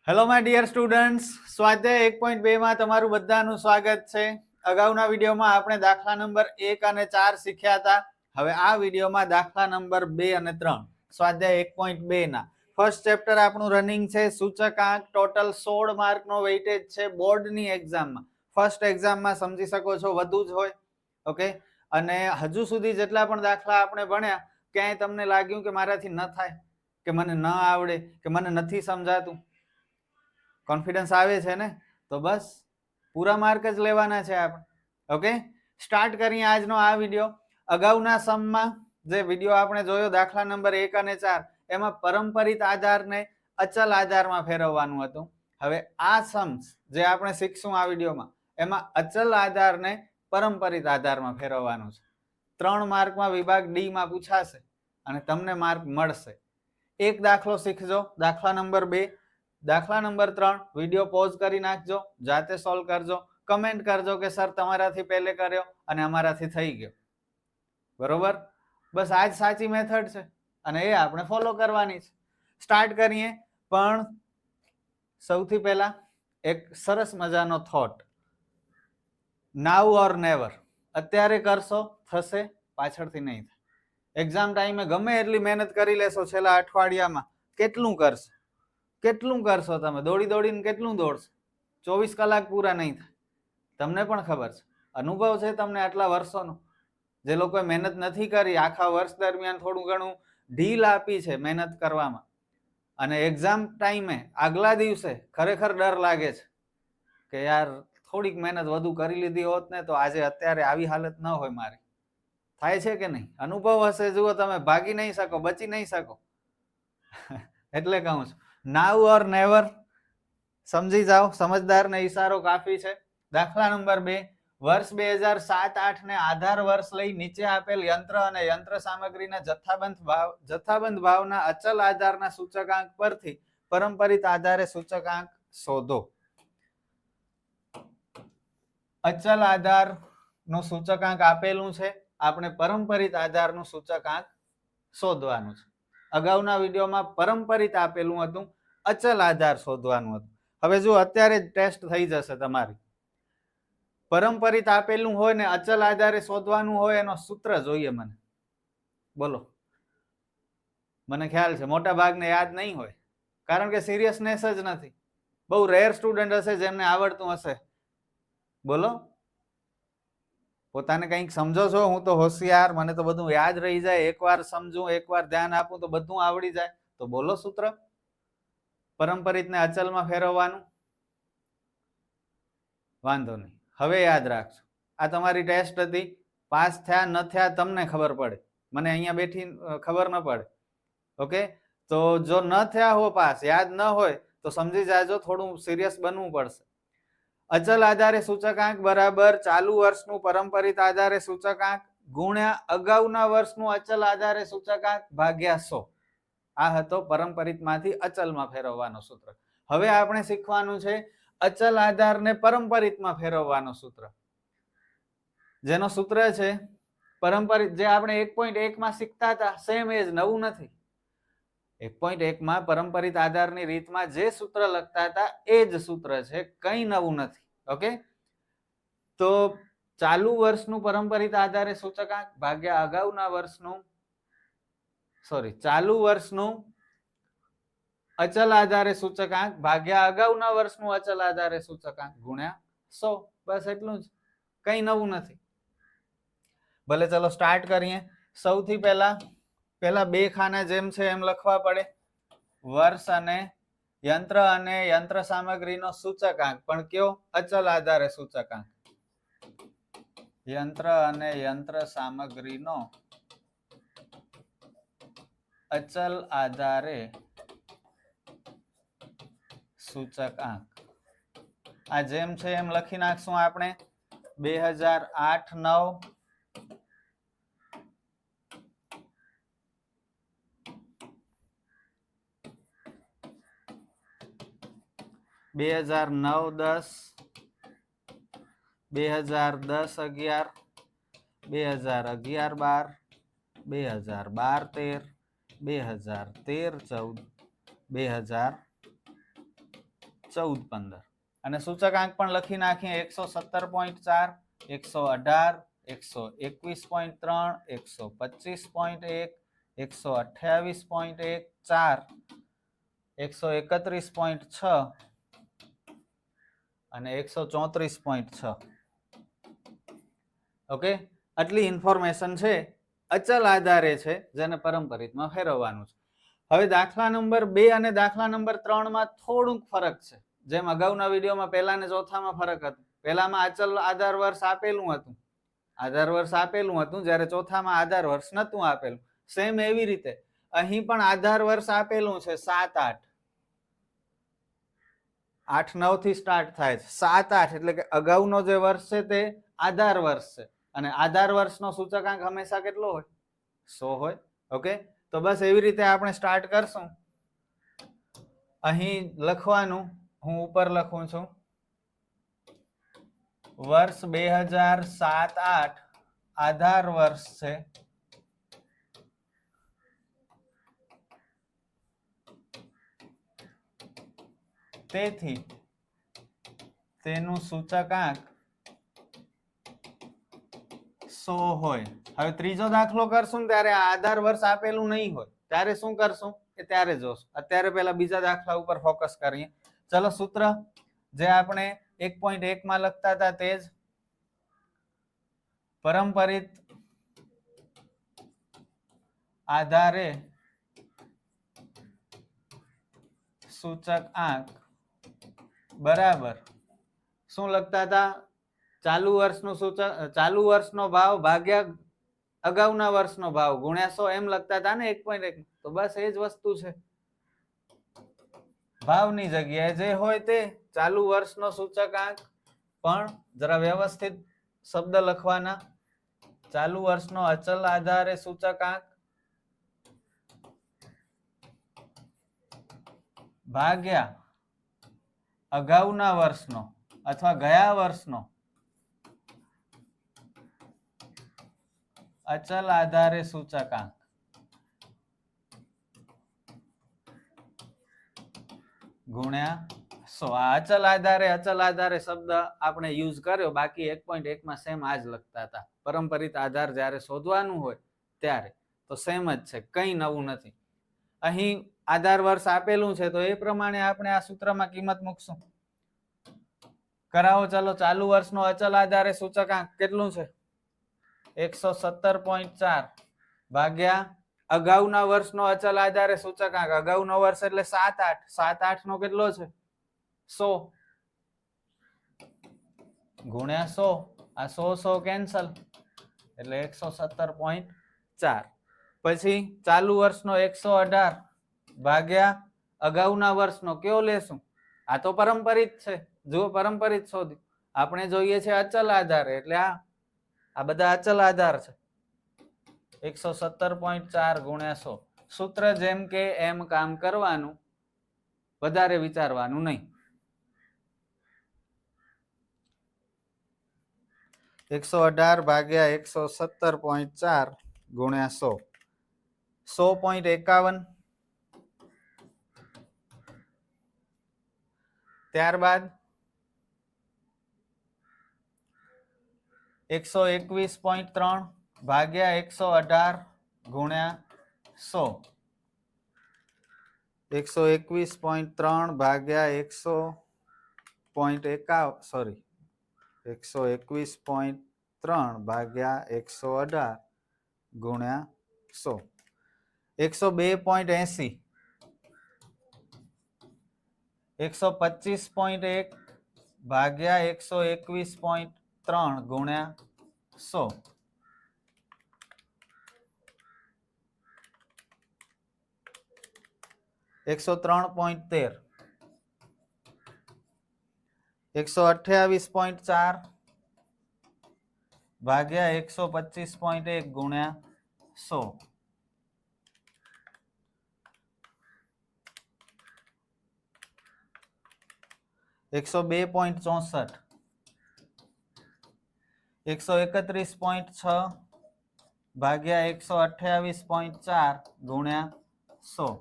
Hello my dear students, સ્વાધ્યાય 1.2 માં તમારું બધાનું સ્વાગત છે. અગાઉના વિડીયોમાં આપણે દાખલા નંબર 1 અને 4 શીખ્યા હતા. હવે આ વિડીયોમાં દાખલા નંબર 2 અને 3 સ્વાધ્યાય 1.2 ના ફર્સ્ટ ચેપ્ટર આપણું રનિંગ છે. સૂચકાંક ટોટલ 16 માર્કનો વેઇટેજ છે બોર્ડની એક્ઝામમાં. ફર્સ્ટ એક્ઝામમાં સમજી શકો છો વધુ જ હોય. ઓકે, અને હજુ સુધી જેટલા પણ દાખલા આપણે ભણ્યા ક્યાંય તમને લાગ્યું કે મારાથી ન થાય, કે મને ન આવડે, કે મને નથી સમજાતું? કોન્ફિડન્સ આવે છે ને? તો બસ પૂરા માર્ક જ લેવાના છે આપણે. ઓકે, સ્ટાર્ટ કરીએ આજનો આ વિડીયો. અગાઉના સમમાં જે વિડીયો આપણે જોયો દાખલા નંબર 1 અને 4, એમાં પરંપરિત આધારને અચલ આધારમાં ફેરવવાનું હતું. હવે આ સમ્સ જે આપણે શીખશું આ વિડીયોમાં, એમાં અચલ આધારને પરંપરિત આધારમાં ફેરવવાનું છે. 3 માર્કમાં વિભાગ ડી માં પૂછાશે અને તમને માર્ક મળશે. એક દાખલો શીખજો, દાખલા નંબર 2. દાખલા નંબર 3 વિડીયો પોઝ કરી નાખજો, જાતે સોલ્વ કરજો, કમેન્ટ કરજો કે સર તમારાથી પહેલે કર્યો અને અમારાથી થઈ ગયો. બરોબર? બસ આ જ સાચી મેથડ છે અને એ આપણે ફોલો કરવાની છે. સ્ટાર્ટ કરીએ, પણ સૌથી પહેલા એક સરસ મજાનો થોટ. નાઉ ઓર નેવર. અત્યારે કરશો થશે, પાછળથી નહીં થાય. એક્ઝામ ટાઈમે ગમે એટલી મહેનત કરી લેશો છેલ્લા અઠવાડિયામાં, કેટલું કરશો તમે? દોડીને કેટલું દોડશો? 24 કલાક પૂરા નહીં થાય. તમને પણ ખબર છે, અનુભવ છે તમને આટલા વર્ષોનો. જે લોકોએ મહેનત નથી કરી, આખા વર્ષ દરમિયાન થોડું ઘણું ઢીલ આપી છે મહેનત કરવામાં, અને એક્ઝામ ટાઈમે આગલા દિવસે ખરેખર ડર લાગે છે કે યાર થોડીક મહેનત વધુ કરી લીધી હોત ને તો આજે અત્યારે આવી હાલત ન હોય મારી. થાય છે કે નહીં? અનુભવ હશે. જુઓ, તમે ભાગી નહીં શકો, બચી નહીં શકો. એટલે કહું છું, નાઉ ઓર નેવર. સમજી જાઓ, સમજદારને ઈશારો કાફી છે. દાખલા નંબર 2, વર્ષ 2007-8 ને આધાર વર્ષ લઈ નીચે આપેલ યંત્ર અને યંત્ર સામગ્રીના જથ્થાબંધ ભાવના અચલ આધારના સૂચકાંક પરથી પરંપરિત આધારે સૂચકાંક શોધો. અચલ આધાર નું સૂચકાંક આપેલું છે, આપણે પરંપરિત આધારનું સૂચકાંક શોધવાનું છે. અગાઉના વિડીયોમાં પરંપરિત આપેલું હતું, અચલ આધાર શોધવાનું હતું. હવે જો અત્યારે જ ટેસ્ટ થઈ જશે તમારી. પરંપરિત આપેલું હોય ને અચલ આધારે શોધવાનું હોય, એનો સૂત્ર જોઈએ મને. બોલો. મને ખ્યાલ છે મોટા ભાગને યાદ નહીં હોય, કારણ કે સિરિયસનેસ જ નથી. બહુ રેર સ્ટુડન્ટ હશે જેમને આવડતું હશે. બોલો. પોતાને કંઈક સમજો છો? હું તો હોશિયાર, મને તો બધું યાદ રહી જાય. એકવાર સમજું, એકવાર ધ્યાન આપું તો બધું આવડી જાય. તો બોલો સૂત્ર. પરંપરિતને અચલમાં ફેરવવાનું. વાંધો નહીં, હવે યાદ રાખજો. આ તમારી ટેસ્ટ હતી. પાસ થયા ન થયા તમને ખબર પડે, મને અહીંયા બેઠી ખબર ન પડે. ઓકે, તો જો ન થયા હો પાસ, યાદ ન હોય તો સમજી જાજો, થોડું સિરિયસ બનવું પડશે. અચલ આધારે સૂચકાંક બરાબર ચાલુ વર્ષનું પરંપરિત આધારે સૂચકાંક ગુણ્યા અગાઉના વર્ષનું અચલ આધારે સૂચકાંક ભાગ્યા 100. આ હતો પરંપરિતમાંથી અચલમાં ફેરવવાનો સૂત્ર. હવે આપણે શીખવાનું છે અચલ આધારને પરંપરિતમાં ફેરવવાનો સૂત્ર. જેનો સૂત્ર છે પરંપરિત, જે આપણે 1.1 માં શીખતા હતા, સેમ એજ, નવું નથી. 1.1 માં પરંપરિત આધારની રીતમાં જે સૂત્ર લખતા હતા એ જ સૂત્ર છે, કંઈ નવું નથી. ઓકે, તો ચાલુ વર્ષનું પરંપરિત આધારે સૂચકાંક ભાગ્યા અગાઉના વર્ષનું, ચાલુ વર્ષનું અચલ આધારે સૂચકાંક ભાગ્યા અગાઉના વર્ષનું અચલ આધારે સૂચકાંક ગુણ્યા 100. બસ એટલું જ, કંઈ નવું નથી. ભલે ચલો સ્ટાર્ટ કરીએ. સૌથી પહેલા બે ખાના જેમ છે એમ લખવા પડે. વર્ષ અને યંત્ર સામગ્રીનો સૂચકાંક, પણ કયો? અચલ આધારે સૂચકાંક. યંત્ર અને યંત્ર સામગ્રીનો અચલ આધારે સૂચકાંક. આ જેમ છે એમ લખી નાખશું આપણે. 2008-9 2009-10 2010-11 2011-12 2012-13 2013-14 2014 14-15 અને સૂચકાંક પણ લખી નાખીએ 117.4 118 121.3 125.1 128.1 4 131.6 અને 134.6 ઓકે આટલી ઇન્ફોર્મેશન છે અચલ આધારે છે જેને પરંપરિતમાં ફેરવવાનું છે હવે દાખલા નંબર 2 અને દાખલા નંબર 3 માં થોડુંક ફરક છે જેમ અગાઉના વિડીયોમાં પહેલા ને ચોથામાં ફરક હતો પહેલામાં અચલ આધાર વર્ષ આપેલું હતું જ્યારે ચોથામાં આધાર વર્ષ નતું આપેલું સેમ એવી રીતે અહીં પણ આધાર વર્ષ આપેલું છે 7-8 8-9 થી સ્ટાર્ટ થાય છે 7-8 એટલે કે અગાઉનો જે વર્ષ છે તે આધાર વર્ષ છે અને આધાર વર્ષનો સૂચકાંક હંમેશા કેટલો હોય 100 હોય ઓકે તો બસ એવી રીતે આપણે સ્ટાર્ટ કરશું અહીં લખવાનું હું ઉપર લખું છું વર્ષ 2007-8 આધાર વર્ષ છે તેથી તેનું સૂચકાંક 100 હોય હવે ત્રીજો દાખલો કરશું ને ત્યારે આધાર વર્ષ આપેલું નહીં હોય ત્યારે શું કરશું એ ત્યારે જોશું અત્યારે પહેલા બીજા દાખલા ઉપર ફોકસ કરીએ ચલો સૂત્ર જે આપણે 1.1 માં લખતા હતા તે જ પરંપરિત આધારે સૂચકાંક બરાબર શું લખતા હતા ચાલુ વર્ષનો ભાવ ભાગ્યા અગાઉના વર્ષનો ભાવ ગુણ્યા 100 એમ લખતા હતા ને 1.1 તો બસ એ જ વસ્તુ છે ભાવની જગ્યાએ જે હોય તે ચાલુ વર્ષનો સૂચકાંક પણ જરા વ્યવસ્થિત શબ્દ લખવાના ચાલુ વર્ષનો અચલ આધારે સૂચકાંક ભાગ્યા અગાઉના વર્ષનો અથવા ગયા વર્ષનો અચલ આધારે સૂચકાંક ગુણ્યા 100 આ અચલ આધારે શબ્દ આપણે યુઝ કર્યો બાકી 1.1 માં સેમ આ જ લખતા હતા પરંપરિત આધાર જ્યારે શોધવાનું હોય ત્યારે તો સેમ જ છે કંઈ નવું નથી અહીં આધાર વર્ષ આપેલું છે તો એ પ્રમાણે આપણે આ સૂત્રમાં કિંમત મૂકશું કરાવો ચલો ચાલુ વર્ષનો અચલ આધારે સૂચકાંક કેટલું છે 117.4 ભાગ્યા અગાઉના વર્ષનો અચલ આધારે સૂચકાંક અગાઉનો વર્ષ એટલે 7-8 નો કેટલો છે 100 ગુણ્યા 100 આ 100 કેન્સલ એટલે 117.4 પછી ચાલુ વર્ષનો 118 ભાગ્યા અગાઉના વર્ષનો કયો લેશું આ તો પરંપરિત છે જો પરંપરિત શોધી આપણે જોઈએ છે અચલ આધાર એટલે આ બધા અચલ આધાર છે 117.4 ગુણ્યા 100 સૂત્ર જેમ કે એમ કામ કરવાનું વધારે વિચારવાનું નહીં 118 ભાગ્યા 117.4 ગુણ્યા 100 100.51 ત્યારબાદ 121.3 ભાગ્યા 118 ગુણ્યા 100 121.3 ભાગ્યા 121.3 ભાગ્યા 118 ગુણ્યા 100 102.80 125.1 ભાગ્યા 121.3 ગુણ્યા 100 103.13 128.4 ભાગ્યા 125.1 ગુણ્યા 100 102.64 131.6 ભાગ્યા 128.4 ગુણ્યા 100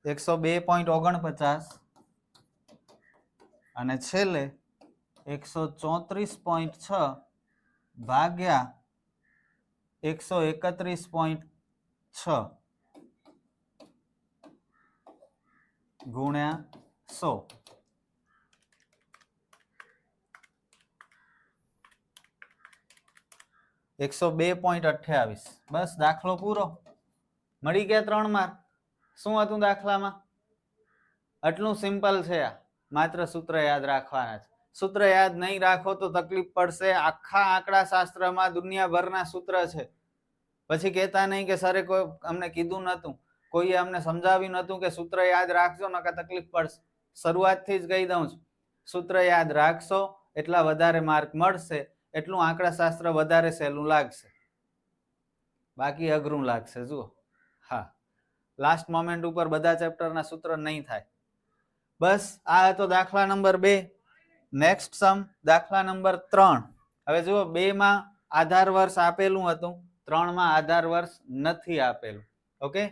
102.49 અને છેલ્લે 134.6 ભાગ્યા 131.6 ગુણ્યા 100. 102.28. બસ દાખલો પૂરો. મળી ગયા 3 માર્ક. શું હતું દાખલામાં? આટલું સિમ્પલ છે. આ માત્ર સૂત્ર યાદ રાખવાના છે. સૂત્ર યાદ નહીં રાખો તો તકલીફ પડશે. આખા આંકડા શાસ્ત્રમાં દુનિયાભરના સૂત્ર છે. પછી કહેતા નહીં કે સરે કોઈ અમને કીધું નતું, કોઈએ અમને સમજાવ્યું નતું કે સૂત્ર યાદ રાખજો નકર તકલીફ પડશે. શરૂઆતથી જ કહી દઉં છું, સૂત્ર યાદ રાખશો એટલા વધારે માર્ક મળશે, એટલું આંકડા શાસ્ત્ર વધારે સહેલું લાગશે, બાકી અઘરું લાગશે. જુઓ, હા, લાસ્ટ મોમેન્ટ ઉપર બધા ચેપ્ટરના સૂત્ર નહીં થાય. બસ આ હતો દાખલા નંબર 2. નેક્સ્ટ સમ દાખલા નંબર 3. હવે જુઓ, 2 માં આધાર વર્ષ આપેલું હતું, 3 માં આધાર વર્ષ નથી આપેલું. ઓકે,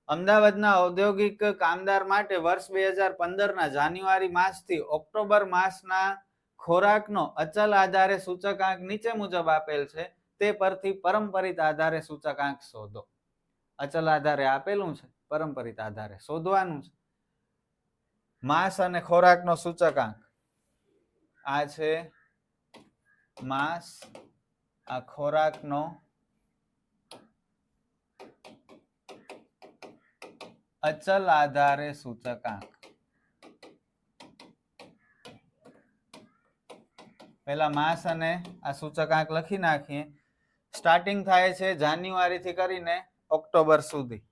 અમદાવાદના ઔદ્યોગિક કામદાર માટે વર્ષ 2015ના જાન્યુઆરી માસથી ઓક્ટોબર માસના ખોરાકનો અચલ આધારે સૂચકાંક નીચે મુજબ આપેલ છે. તે પરથી પરંપરિત આધારે સૂચકાંક શોધો. અચલ આધારે આપેલું છે, પરંપરિત આધારે શોધવાનું છે. માસ અને ખોરાકનો સૂચકાંક આ છે માસ, આ ખોરાકનો અચલ આધારે સૂચકાંક. પહેલા માસ અને આ સૂચકાંક લખી નાખીએ. સ્ટાર્ટિંગ થાય છે જાન્યુઆરી થી કરીને ઓક્ટોબર સુધી.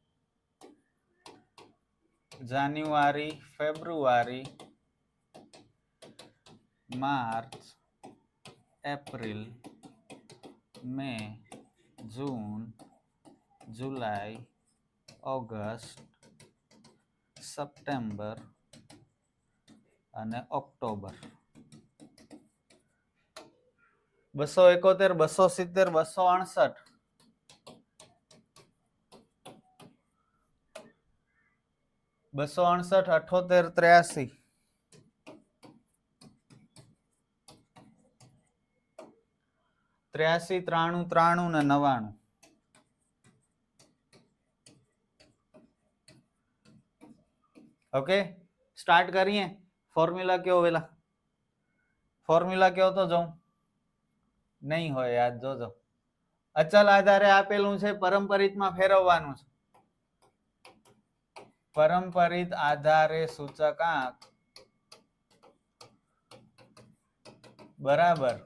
જાન્યુઆરી, ફેબ્રુઆરી, માર્ચ, એપ્રિલ, મે, જૂન, જુલાઈ, ઓગસ્ટ, સપ્ટેમ્બર અને ઓક્ટોબર. 271, 270, 268, 268, 78, 83, 93, 93 ને 99. ઓકે, સ્ટાર્ટ કરીએ. ફોર્મ્યુલા કયો? વેલા ફોર્મ્યુલા કયો તો જાઉં નહીં હોય યાદ, જોજો. અચલ આધારે આપેલું છે, પરંપરિતમાં ફેરવવાનું છે. પરંપરિત આધારે સૂચકાંક બરાબર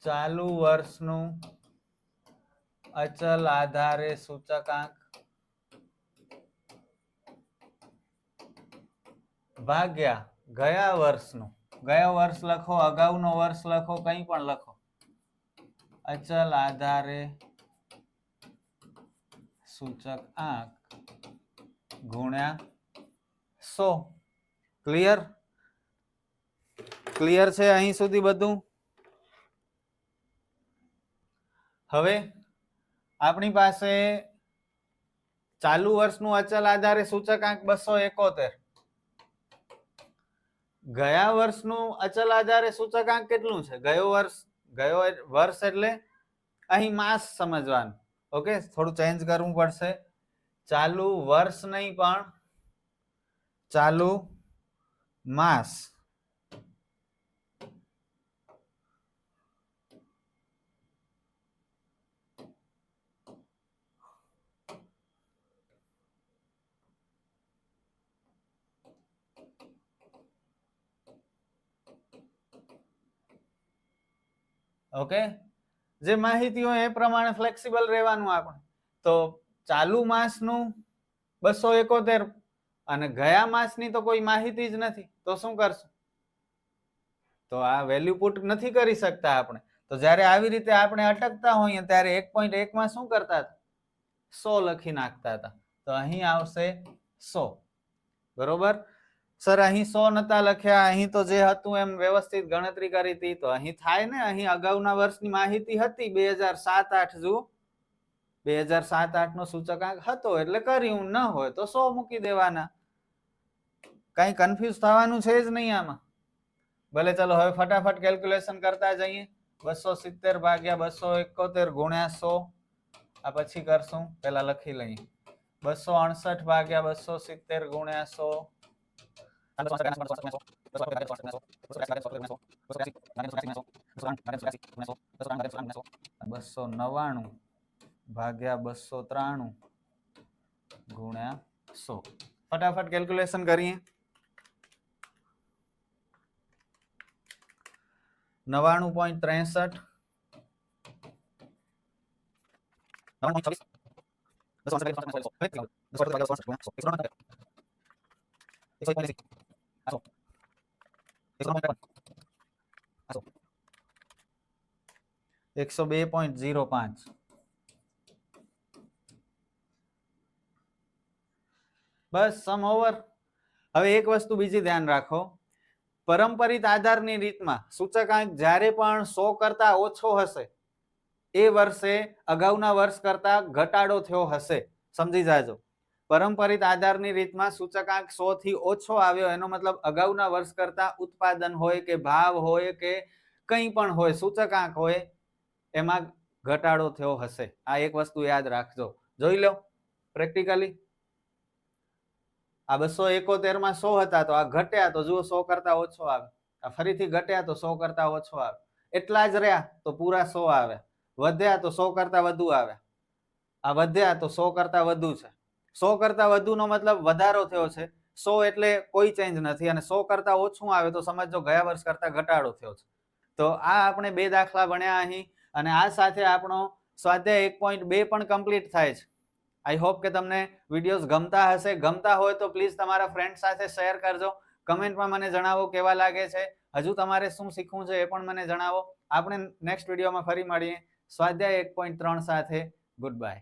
ચાલુ વર્ષનું અચલ આધારે સૂચકાંક ભાગ્યા ગયા વર્ષનું. ગયા વર્ષ લખો, અગાઉનો વર્ષ લખો, કંઈ પણ લખો. અચલ આધારે સૂચકાંક ગુણ્યા 100. ક્લિયર? ક્લિયર છે અહીં સુધી બધું? હવે આપણી પાસે ચાલુ વર્ષનું અચલ આધારે સૂચકાંક 271. ગયા વર્ષનું અચલ આધારે સૂચકાંક કેટલું છે? ગયો વર્ષ એટલે અહીં માસ સમજવાનું. ઓકે, થોડું ચેન્જ કરવું પડશે. ચાલુ વર્ષ નહીં પણ ચાલુ માસ. ઓકે, જે માહિતી હોય એ પ્રમાણે ફ્લેક્સિબલ રહેવાનું આપણે. તો ચાલુ માસનું 271 અને ગયા માસની તો કોઈ માહિતી જ નથી, તો શું કરશું? તો આ વેલ્યુ પુટ નથી કરી શકતા આપણે. તો જ્યારે આવી રીતે આપણે અટકતા હોઈએ ત્યારે 1.1 માં શું કરતા હતા? 100 લખી નાખતા હતા. તો અહીં આવશે 100. બરોબર? સર અહીં 100 નતા લખ્યા, અહીં તો જે હતું એમ વ્યવસ્થિત ગણતરી કરી હતી. તો અહીં થાય ને, અહીં અગાઉના વર્ષની માહિતી હતી 2007-8. જુઓ 2007-8 નો સૂચકાંક હતો એટલે કર્યું, ન હોય તો 100 મૂકી દેવાના. કઈ કન્ફ્યુઝ થવાનું છે જ નહીં આમાં. ભલે ચલો હવે ફટાફટ કેલ્ક્યુલેશન કરતા જઈએ. 270 ભાગ્યા 271 ગુણ્યા 100. આ પછી કરશું, પેલા લખી લઈએ. 268 ભાગ્યા 270 ગુણ્યા 100. 299 ભાગ્યા 293 ગુણ્યા 100. ફટાફટ કેલ્ક્યુલેશન કરીએ. 99.63 102.05. બસ સમ ઓવર. હવે એક વસ્તુ બીજી ધ્યાન રાખો, પરંપરિત આધારની રીતમાં સૂચકાંક જ્યારે પણ 100 કરતા ઓછો હશે એ વર્ષે અગાઉના વર્ષ કરતા ઘટાડો થયો હશે, સમજી જાજો. પરંપરિત આધારની રીતમાં સૂચકાંક 100 થી ઓછો આવ્યો એનો મતલબ અગાઉના વર્ષ કરતા ઉત્પાદન હોય કે ભાવ હોય કે કંઈ પણ હોય, સૂચકાંક હોય એમાં ઘટાડો થયો હશે. આ એક વસ્તુ યાદ રાખજો. જોઈ લો પ્રેક્ટિકલી. આ 271 માં 100 હતા તો આ ઘટ્યા તો જુઓ 100 કરતા ઓછો આવે. આ ફરીથી ઘટ્યા તો 100 કરતા ઓછો આવે. એટલા જ રહ્યા તો પૂરા 100 આવે. વધ્યા તો 100 કરતા વધુ આવે. આ વધ્યા તો 100 કરતા વધુ છે. 100 કરતા વધુનો મતલબ વધારો થયો છે. 100 એટલે કોઈ ચેન્જ નથી, અને 100 કરતા ઓછું આવે તો સમજો ગયા વર્ષ કરતા ઘટાડો થયો છે. તો આ આપણે 2 દાખલા ભણ્યા અહીં, અને આ સાથે આપણો સ્વાધ્યાય 1.2 પણ કમ્પ્લીટ થાય છે. આઈ હોપ કે તમને વિડીયોઝ ગમતા હશે. ગમતા હોય તો પ્લીઝ તમારા ફ્રેન્ડ સાથે શેર કરજો. કમેન્ટમાં મને જણાવો કેવા લાગે છે. હજુ તમારે શું શીખવું છે એ પણ મને જણાવો. આપણે નેક્સ્ટ વિડીયોમાં ફરી મળીએ સ્વાધ્યાય 1.3 સાથે. Good bye.